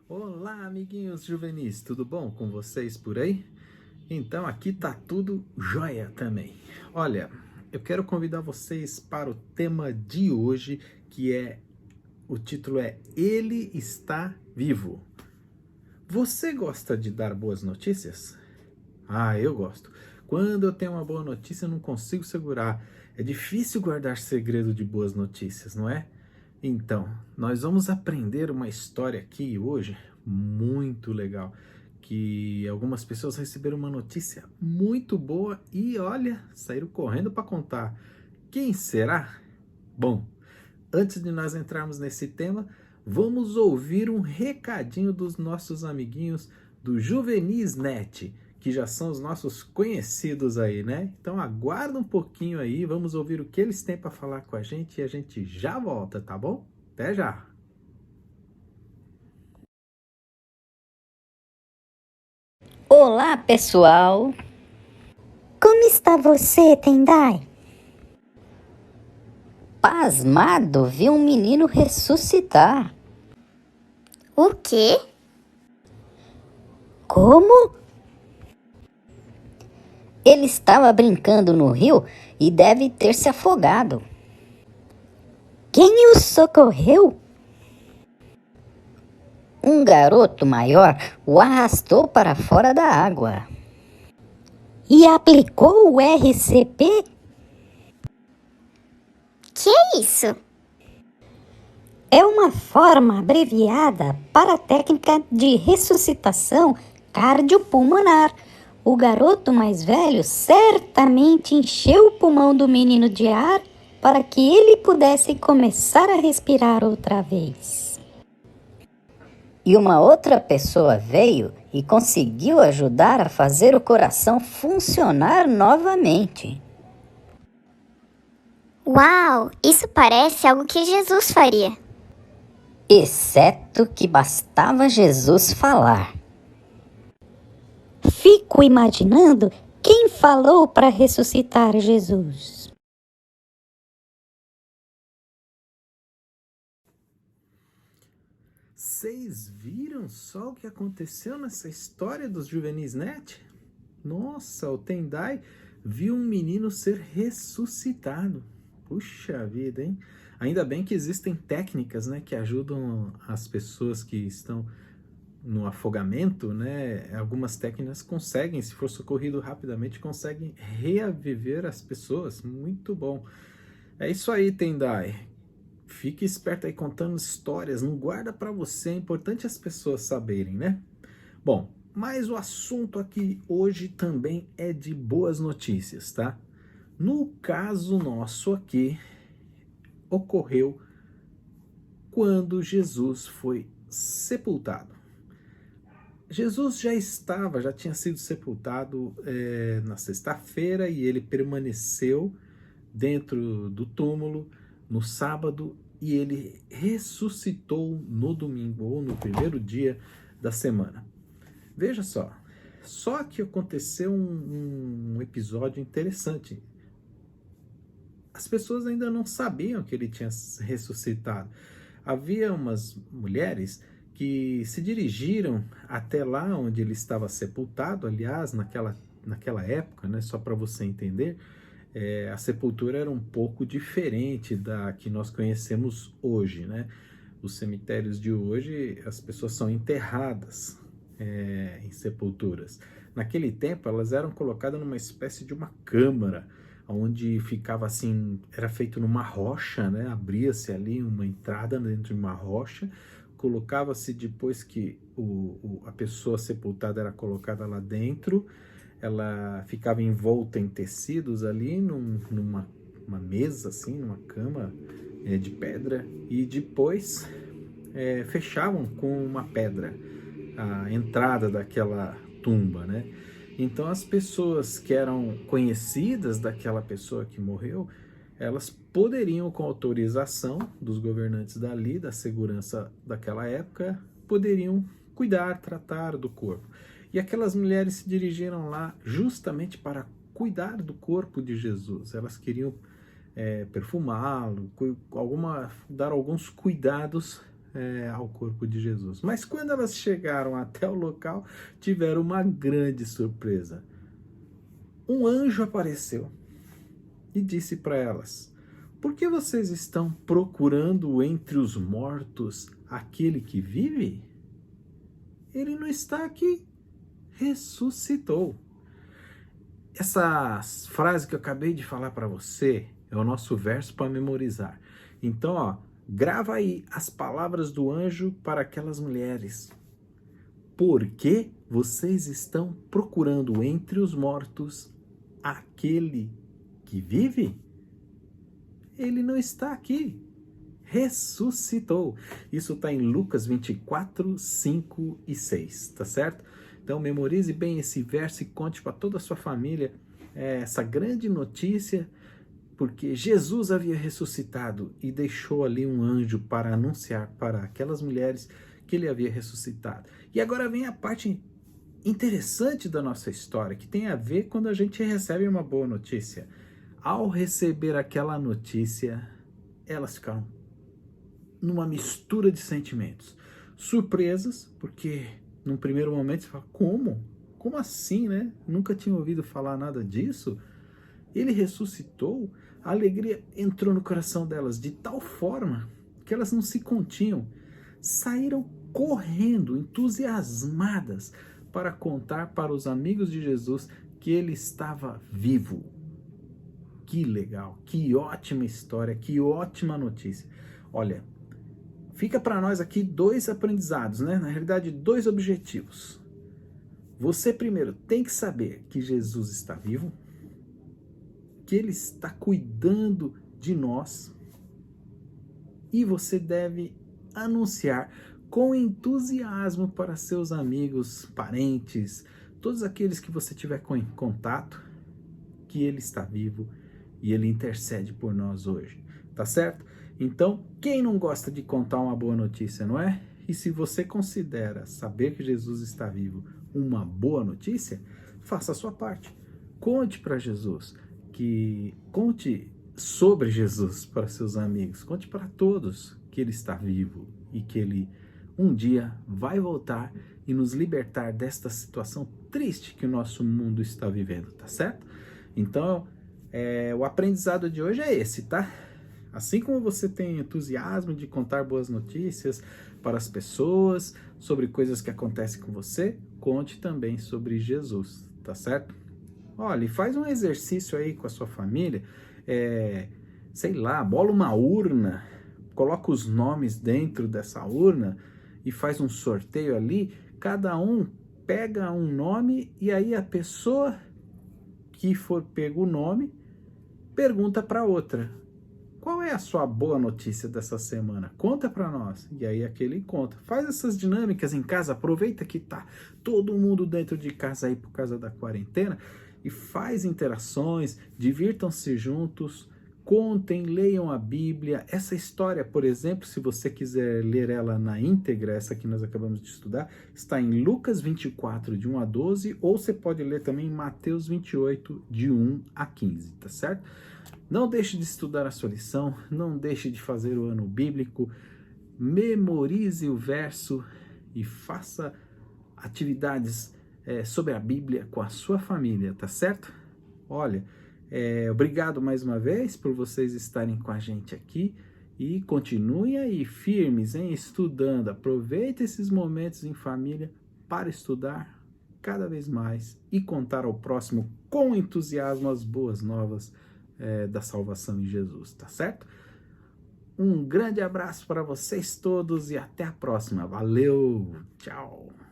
Olá, amiguinhos juvenis, tudo bom com vocês por aí? Então, aqui tá tudo jóia também. Olha, eu quero convidar vocês para o tema de hoje, o título é Ele está vivo. Você gosta de dar boas notícias? Ah, eu gosto. Quando eu tenho uma boa notícia, eu não consigo segurar. É difícil guardar segredo de boas notícias, não é? Então, nós vamos aprender uma história aqui hoje muito legal, que algumas pessoas receberam uma notícia muito boa e olha, saíram correndo para contar. Quem será? Bom, antes de nós entrarmos nesse tema, vamos ouvir um recadinho dos nossos amiguinhos do Juvenis Net, que já são os nossos conhecidos aí, né? Então aguarda um pouquinho aí, vamos ouvir o que eles têm para falar com a gente e a gente já volta, tá bom? Até já! Olá, pessoal! Como está você, Tendai? Pasmado, vi um menino ressuscitar. O quê? Como? Ele estava brincando no rio e deve ter se afogado. Quem o socorreu? Um garoto maior o arrastou para fora da água. E aplicou o RCP? Que é isso? É uma forma abreviada para a técnica de ressuscitação cardiopulmonar. O garoto mais velho certamente encheu o pulmão do menino de ar para que ele pudesse começar a respirar outra vez. E uma outra pessoa veio e conseguiu ajudar a fazer o coração funcionar novamente. Uau, isso parece algo que Jesus faria. Exceto que bastava Jesus falar. Fico imaginando quem falou para ressuscitar Jesus. Vocês viram só o que aconteceu nessa história dos Juvenis Net? Nossa, o Tendai viu um menino ser ressuscitado. Puxa vida, hein? Ainda bem que existem técnicas, né, que ajudam as pessoas que estão no afogamento, né? Algumas técnicas conseguem, se for socorrido rapidamente, conseguem reaviver as pessoas. Muito bom. É isso aí, Tendai. Fique esperto aí contando histórias, não guarda para você, é importante as pessoas saberem, né? Bom, mas o assunto aqui hoje também é de boas notícias, tá? No caso nosso aqui, ocorreu quando Jesus foi sepultado. Jesus já tinha sido sepultado na sexta-feira e ele permaneceu dentro do túmulo no sábado e ele ressuscitou no domingo ou no primeiro dia da semana. Veja só que aconteceu um episódio interessante. As pessoas ainda não sabiam que ele tinha ressuscitado. Havia umas mulheres que se dirigiram até lá onde ele estava sepultado, aliás, naquela época, né, só para você entender, a sepultura era um pouco diferente da que nós conhecemos hoje, né? Os cemitérios de hoje, as pessoas são enterradas em sepulturas. Naquele tempo, elas eram colocadas numa espécie de uma câmara, onde ficava assim, era feito numa rocha, né? Abria-se ali uma entrada dentro de uma rocha, colocava-se depois que a pessoa sepultada era colocada lá dentro, ela ficava envolta em tecidos ali numa uma mesa assim, numa cama de pedra e depois fechavam com uma pedra a entrada daquela tumba, né? Então as pessoas que eram conhecidas daquela pessoa que morreu, elas poderiam, com autorização dos governantes dali, da segurança daquela época, poderiam cuidar, tratar do corpo. E aquelas mulheres se dirigiram lá justamente para cuidar do corpo de Jesus. Elas queriam perfumá-lo, dar alguns cuidados ao corpo de Jesus. Mas quando elas chegaram até o local, tiveram uma grande surpresa. Um anjo apareceu e disse para elas: por que vocês estão procurando entre os mortos aquele que vive? Ele não está aqui, ressuscitou. Essa frase que eu acabei de falar para você é o nosso verso para memorizar. Então, ó, grava aí as palavras do anjo para aquelas mulheres. Por que vocês estão procurando entre os mortos aquele que vive? Ele não está aqui, ressuscitou. Isso está em Lucas 24, 5 e 6, tá certo? Então memorize bem esse verso e conte para toda a sua família essa grande notícia, porque Jesus havia ressuscitado e deixou ali um anjo para anunciar para aquelas mulheres que ele havia ressuscitado. E agora vem a parte interessante da nossa história, que tem a ver quando a gente recebe uma boa notícia. Ao receber aquela notícia, elas ficaram numa mistura de sentimentos. Surpresas, porque num primeiro momento você fala, como? Como assim, né? Nunca tinha ouvido falar nada disso. Ele ressuscitou. A alegria entrou no coração delas de tal forma que elas não se continham. Saíram correndo, entusiasmadas, para contar para os amigos de Jesus que ele estava vivo. Que legal, que ótima história, que ótima notícia. Olha, fica para nós aqui 2 aprendizados, né? Na realidade, 2 objetivos. Você primeiro tem que saber que Jesus está vivo, que ele está cuidando de nós, e você deve anunciar com entusiasmo para seus amigos, parentes, todos aqueles que você tiver em contato, que ele está vivo e ele intercede por nós hoje, tá certo? Então, quem não gosta de contar uma boa notícia, não é? E se você considera saber que Jesus está vivo uma boa notícia, faça a sua parte. Conte para Jesus, conte sobre Jesus para seus amigos, conte para todos que ele está vivo e que ele um dia vai voltar e nos libertar desta situação triste que o nosso mundo está vivendo, tá certo? Então, o aprendizado de hoje é esse, tá? Assim como você tem entusiasmo de contar boas notícias para as pessoas, sobre coisas que acontecem com você, conte também sobre Jesus, tá certo? Olha, e faz um exercício aí com a sua família, sei lá, bola uma urna, coloca os nomes dentro dessa urna e faz um sorteio ali, cada um pega um nome e aí a pessoa que for pego o nome pergunta para outra: qual é a sua boa notícia dessa semana? Conta para nós. E aí aquele conta. Faz essas dinâmicas em casa, aproveita que tá todo mundo dentro de casa aí por causa da quarentena e faz interações, divirtam-se juntos, contem, leiam a Bíblia. Essa história, por exemplo, se você quiser ler ela na íntegra, essa que nós acabamos de estudar, está em Lucas 24, de 1 a 12, ou você pode ler também em Mateus 28, de 1 a 15, tá certo? Não deixe de estudar a sua lição, não deixe de fazer o ano bíblico, memorize o verso e faça atividades sobre a Bíblia com a sua família, tá certo? Olha, obrigado mais uma vez por vocês estarem com a gente aqui e continuem aí firmes, estudando. Aproveite esses momentos em família para estudar cada vez mais e contar ao próximo com entusiasmo as boas novas da salvação em Jesus, tá certo? Um grande abraço para vocês todos e até a próxima. Valeu, tchau!